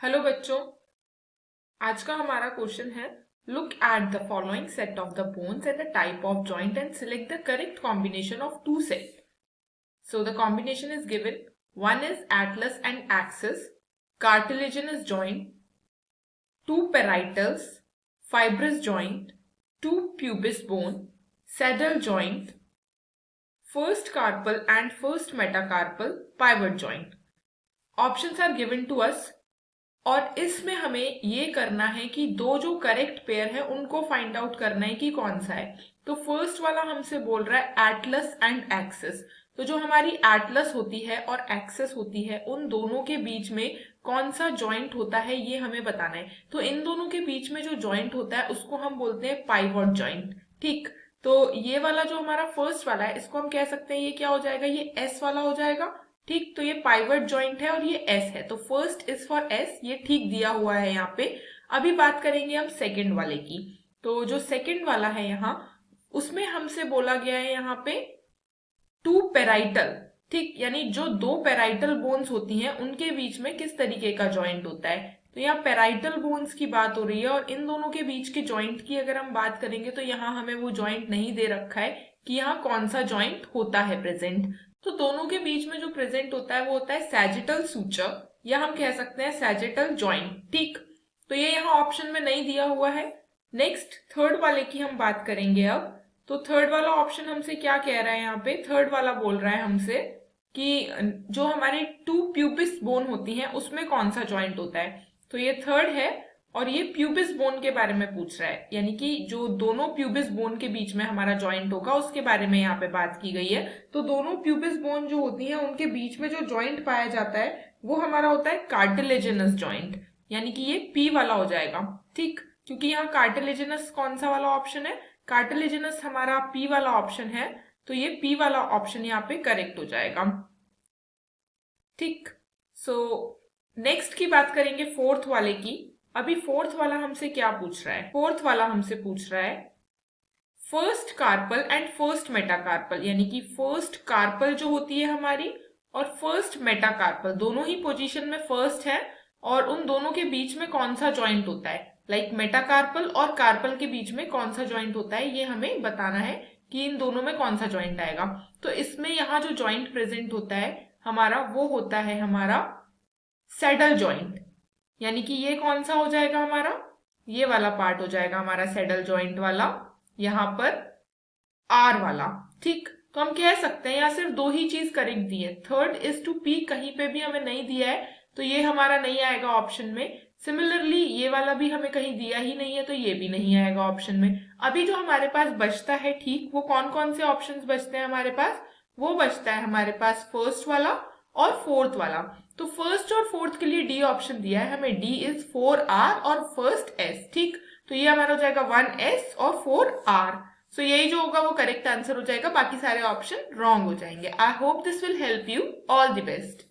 Hello बच्चों, आज का हमारा क्वेश्चन है look at the following set of the bones and the type of joint and select the correct combination of two set. So the combination is given. One is atlas and axis, cartilaginous joint, two parietals, fibrous joint, two pubis bone, saddle joint, first carpal and first metacarpal pivot joint. Options are given to us. और इसमें हमें ये करना है कि दो जो correct pair है उनको फाइंड आउट करना है कि कौन सा है. तो फर्स्ट वाला हमसे बोल रहा है एटलस एंड एक्सिस. तो जो हमारी एटलस होती है और एक्सिस होती है उन दोनों के बीच में कौन सा जॉइंट होता है ये हमें बताना है. तो इन दोनों के बीच में जो जॉइंट होता है उसको हम बोलते हैं पाइवट जॉइंट. ठीक, तो ये वाला जो हमारा फर्स्ट वाला है इसको हम कह सकते हैं ये क्या हो जाएगा, ये एस वाला हो जाएगा. ठीक, तो ये पाइवट जॉइंट है और ये एस है, तो फर्स्ट इज फॉर एस, ये ठीक दिया हुआ है यहाँ पे. अभी बात करेंगे हम सेकंड वाले की. तो जो सेकंड वाला है यहाँ, उसमें हमसे बोला गया है यहाँ पे टू पेराइटल. ठीक, यानी जो दो पेराइटल बोन्स होती हैं उनके बीच में किस तरीके का जॉइंट होता है. तो यहाँ पेराइटल बोन्स की बात हो रही है और इन दोनों के बीच के जॉइंट की अगर हम बात करेंगे तो यहाँ हमें वो जॉइंट नहीं दे रखा है कि यहाँ कौन सा जॉइंट होता है प्रेजेंट. तो दोनों के बीच में जो प्रेजेंट होता है वो होता है सैजिटल सूचर, या हम कह सकते हैं सैजिटल जॉइंट. ठीक, तो ये यहाँ ऑप्शन में नहीं दिया हुआ है. नेक्स्ट थर्ड वाले की हम बात करेंगे अब. तो थर्ड वाला ऑप्शन हमसे क्या कह रहा है, यहाँ पे थर्ड वाला बोल रहा है हमसे कि जो हमारे टू प्यूबिस बोन होती हैं उसमें कौन सा जॉइंट होता है. तो ये थर्ड है और ये प्यूबिस बोन के बारे में पूछ रहा है, यानी कि जो दोनों प्यूबिस बोन के बीच में हमारा जॉइंट होगा उसके बारे में यहाँ पे बात की गई है. तो दोनों प्यूबिस बोन जो होती हैं उनके बीच में जो जॉइंट पाया जाता है वो हमारा होता है कार्टिलेजिनस जॉइंट, यानी कि ये पी वाला हो जाएगा. ठीक, क्योंकि यहाँ कार्टिलेजिनस कौन सा वाला ऑप्शन है, कार्टिलेजिनस हमारा पी वाला ऑप्शन है, तो ये पी वाला ऑप्शन यहाँ पे करेक्ट हो जाएगा. ठीक, सो नेक्स्ट की बात करेंगे फोर्थ वाले की. अभी फोर्थ वाला हमसे क्या पूछ रहा है, फोर्थ वाला हमसे पूछ रहा है first carpal and first metacarpal, यानी कि फर्स्ट कार्पल जो होती है हमारी और फर्स्ट मेटाकार्पल दोनों ही पोजीशन में फर्स्ट है और उन दोनों के बीच में कौन सा जॉइंट होता है. लाइक मेटाकार्पल और कार्पल के बीच में कौन सा जॉइंट होता है ये हमें बताना है कि इन दोनों में कौन सा जॉइंट आएगा. तो इसमें यहाँ जो जॉइंट प्रेजेंट होता है हमारा वो होता है हमारा सैडल जॉइंट, यानी कि ये कौन सा हो जाएगा हमारा, ये वाला पार्ट हो जाएगा हमारा सैडल जॉइंट वाला, यहाँ पर आर वाला. ठीक, तो हम कह सकते हैं यहाँ सिर्फ दो ही चीज करेक्ट दी है. थर्ड इज टू पी कहीं पे भी हमें नहीं दिया है तो ये हमारा नहीं आएगा ऑप्शन में. सिमिलरली ये वाला भी हमें कहीं दिया ही नहीं है तो ये भी नहीं आएगा ऑप्शन में. अभी जो हमारे पास बचता है, ठीक, वो कौन कौन से ऑप्शंस बचते हैं हमारे पास, वो बचता है हमारे पास फर्स्ट वाला और फोर्थ वाला. तो फर्स्ट और फोर्थ के लिए डी ऑप्शन दिया है हमें, डी इज 4R और फर्स्ट एस. ठीक, तो ये हमारा हो जाएगा 1S और 4R. सो यही जो होगा वो करेक्ट आंसर हो जाएगा, बाकी सारे ऑप्शन रॉन्ग हो जाएंगे. I hope this will help you. All the best.